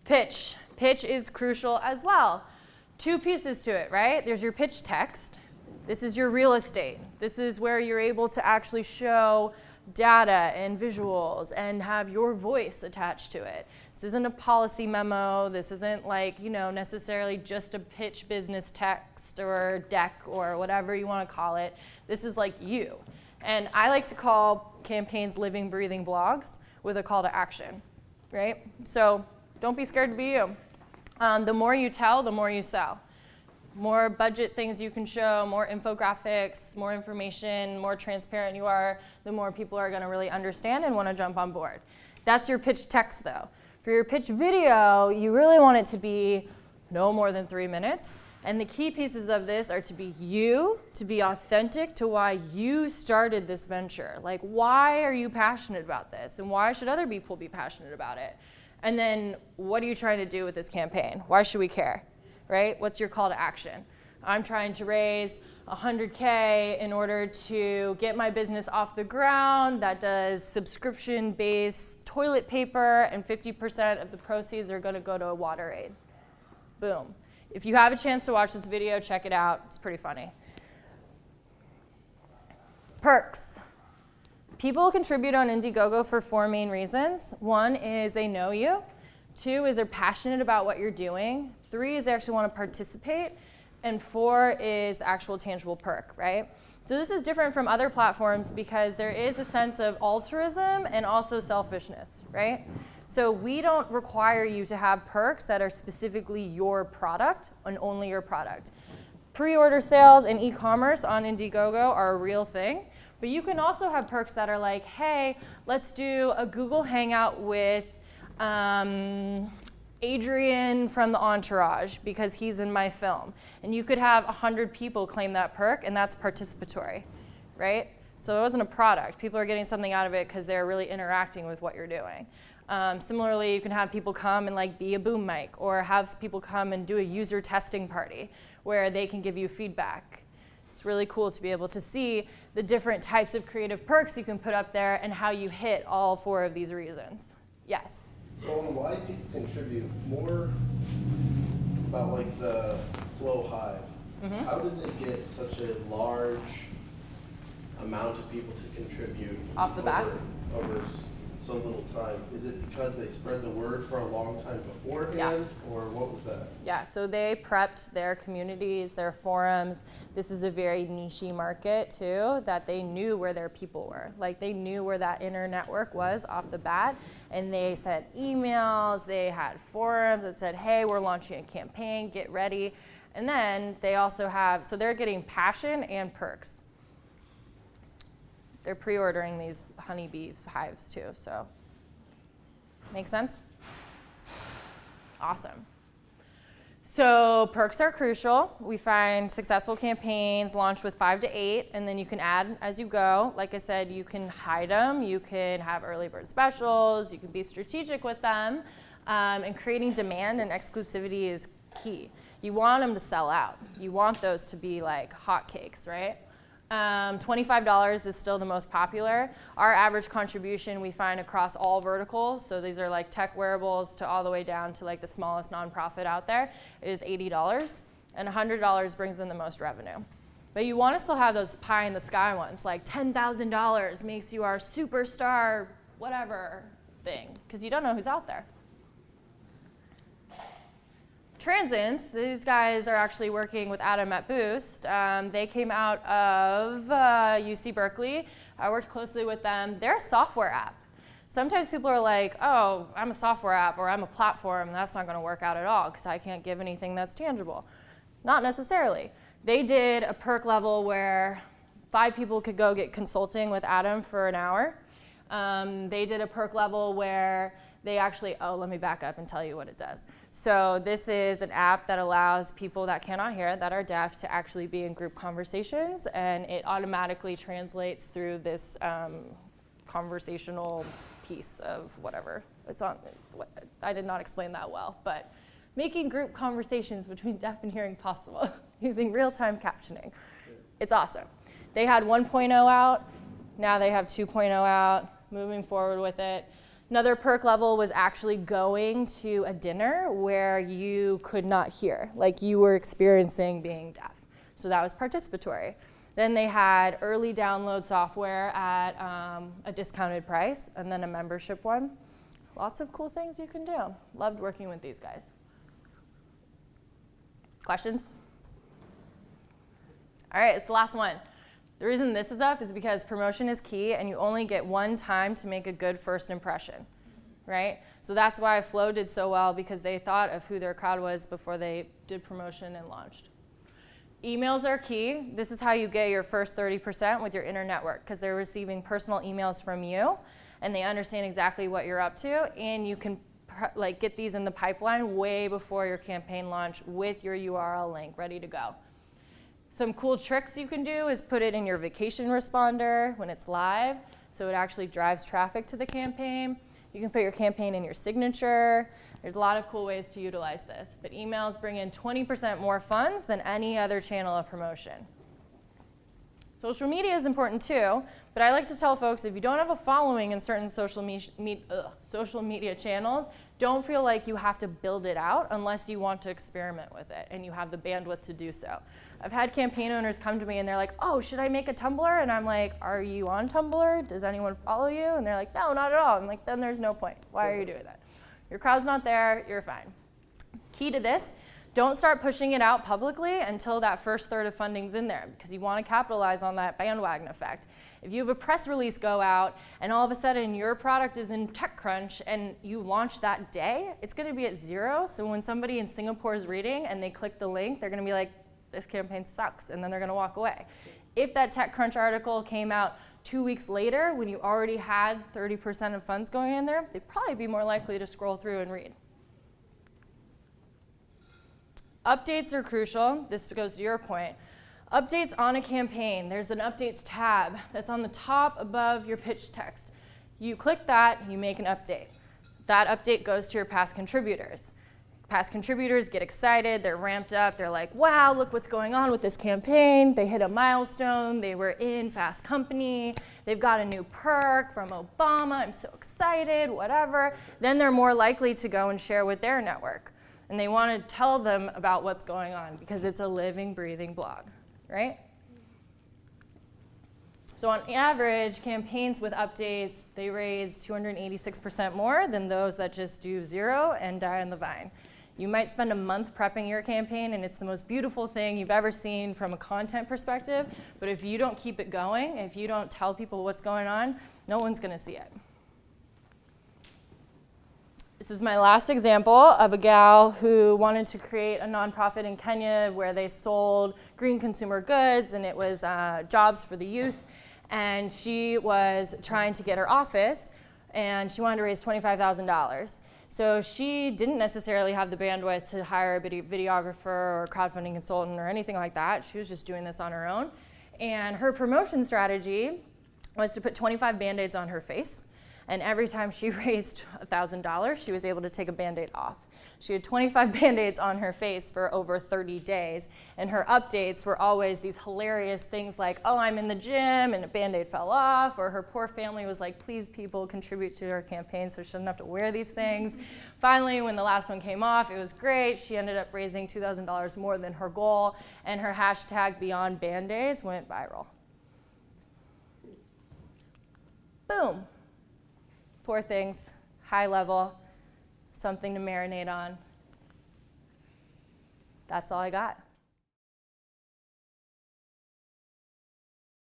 Pitch. Pitch is crucial as well. 2 pieces to it, right? There's your pitch text. This is your real estate. This is where you're able to actually show data and visuals and have your voice attached to it. This isn't a policy memo. This isn't like, necessarily just a pitch business text or deck or whatever you want to call it. This is like you. And I like to call campaigns living, breathing blogs with a call to action, right? So don't be scared to be you. The more you tell, the more you sell. More budget things you can show, more infographics, more information, more transparent you are, the more people are going to really understand and want to jump on board. That's your pitch text, though. For your pitch video, you really want it to be no more than 3 minutes. And the key pieces of this are to be you, to be authentic to why you started this venture. Like, why are you passionate about this? And why should other people be passionate about it? And then, what are you trying to do with this campaign? Why should we care? Right? What's your call to action? I'm trying to raise $100K in order to get my business off the ground that does subscription-based toilet paper, and 50% of the proceeds are going to go to a water aid. Boom. If you have a chance to watch this video, check it out. It's pretty funny. Perks. People contribute on Indiegogo for 4 main reasons. 1 is they know you. 2 is they're passionate about what you're doing. 3 is they actually want to participate. And 4 is the actual tangible perk, right? So this is different from other platforms because there is a sense of altruism and also selfishness, right? So we don't require you to have perks that are specifically your product and only your product. Pre-order sales and e-commerce on Indiegogo are a real thing. But you can also have perks that are like, hey, let's do a Google Hangout with Adrian from the Entourage because he's in my film. And you could have 100 people claim that perk, and that's participatory, right? So it wasn't a product. People are getting something out of it because they're really interacting with what you're doing. Similarly, you can have people come and like be a boom mic, or have people come and do a user testing party where they can give you feedback. It's really cool to be able to see the different types of creative perks you can put up there and how you hit all 4 of these reasons. Yes? So on why people contribute, more about like the Flow Hive. Mm-hmm. How did they get such a large amount of people to contribute off the bat over so little time? Is it because they spread the word for a long time beforehand, yeah. Or what was that? Yeah, so they prepped their communities, their forums. This is a very niche-y market too, that they knew where their people were. Like they knew where that inner network was off the bat, and they sent emails, they had forums that said, hey, we're launching a campaign, get ready. And then they also have, so they're getting passion and perks. They're pre-ordering these honeybee hives too, so. Make sense? Awesome. So perks are crucial. We find successful campaigns launch with 5 to 8, and then you can add as you go. Like I said, you can hide them, you can have early bird specials, you can be strategic with them, and creating demand and exclusivity is key. You want them to sell out. You want those to be like hotcakes, right? $25 is still the most popular. Our average contribution we find across all verticals, so these are like tech wearables to all the way down to like the smallest nonprofit out there, is $80, and $100 brings in the most revenue. But you want to still have those pie in the sky ones, like $10,000 makes you our superstar whatever thing, because you don't know who's out there. Transients, these guys are actually working with Adam at Boost. They came out of UC Berkeley. I worked closely with them. They're a software app. Sometimes people are like, oh, I'm a software app or I'm a platform. That's not going to work out at all because I can't give anything that's tangible. Not necessarily. They did a perk level where 5 people could go get consulting with Adam for an hour. They did a perk level where they actually, let me back up and tell you what it does. So this is an app that allows people that cannot hear, that are deaf, to actually be in group conversations, and it automatically translates through this conversational piece of whatever. It's on. I did not explain that well, but making group conversations between deaf and hearing possible using real-time captioning. It's awesome. They had 1.0 out, now they have 2.0 out, moving forward with it. Another perk level was actually going to a dinner where you could not hear, like you were experiencing being deaf. So that was participatory. Then they had early download software at a discounted price, and then a membership one. Lots of cool things you can do. Loved working with these guys. Questions? All right, it's the last one. The reason this is up is because promotion is key, and you only get one time to make a good first impression, right? So that's why Flow did so well, because they thought of who their crowd was before they did promotion and launched. Emails are key. This is how you get your first 30% with your inner network, because they're receiving personal emails from you, and they understand exactly what you're up to, and you can get these in the pipeline way before your campaign launch with your URL link ready to go. Some cool tricks you can do is put it in your vacation responder when it's live, so it actually drives traffic to the campaign. You can put your campaign in your signature. There's a lot of cool ways to utilize this, but emails bring in 20% more funds than any other channel of promotion. Social media is important too, but I like to tell folks, if you don't have a following in certain social media channels, don't feel like you have to build it out unless you want to experiment with it and you have the bandwidth to do so. I've had campaign owners come to me and they're like, oh, should I make a Tumblr? And I'm like, are you on Tumblr? Does anyone follow you? And they're like, no, not at all. I'm like, then there's no point. Why are you doing that? Your crowd's not there, you're fine. Key to this, don't start pushing it out publicly until that first third of funding's in there, because you want to capitalize on that bandwagon effect. If you have a press release go out and all of a sudden your product is in TechCrunch and you launch that day, it's going to be at 0. So when somebody in Singapore is reading and they click the link, they're going to be like, this campaign sucks, and then they're going to walk away. If that TechCrunch article came out 2 weeks later, when you already had 30% of funds going in there, they'd probably be more likely to scroll through and read. Updates are crucial. This goes to your point. Updates on a campaign. There's an updates tab that's on the top above your pitch text. You click that, you make an update. That update goes to your past contributors. Past contributors get excited, they're ramped up, they're like, wow, look what's going on with this campaign. They hit a milestone, they were in Fast Company, they've got a new perk from Obama, I'm so excited, whatever. Then they're more likely to go and share with their network. And they want to tell them about what's going on because it's a living, breathing blog, right? So on average, campaigns with updates, they raise 286% more than those that just do 0 and die on the vine. You might spend a month prepping your campaign, and it's the most beautiful thing you've ever seen from a content perspective, but if you don't keep it going, if you don't tell people what's going on, no one's going to see it. This is my last example of a gal who wanted to create a nonprofit in Kenya where they sold green consumer goods, and it was jobs for the youth. And she was trying to get her office, and she wanted to raise $25,000. So she didn't necessarily have the bandwidth to hire a videographer or crowdfunding consultant or anything like that. She was just doing this on her own. And her promotion strategy was to put 25 Band-Aids on her face. And every time she raised $1,000, she was able to take a Band-Aid off. She had 25 Band-Aids on her face for over 30 days. And her updates were always these hilarious things like, oh, I'm in the gym and a Band-Aid fell off. Or her poor family was like, please, people, contribute to her campaign so she doesn't have to wear these things. Finally, when the last one came off, it was great. She ended up raising $2,000 more than her goal. And her hashtag Beyond Band-Aids went viral. Boom. 4 things, high level, something to marinate on. That's all I got.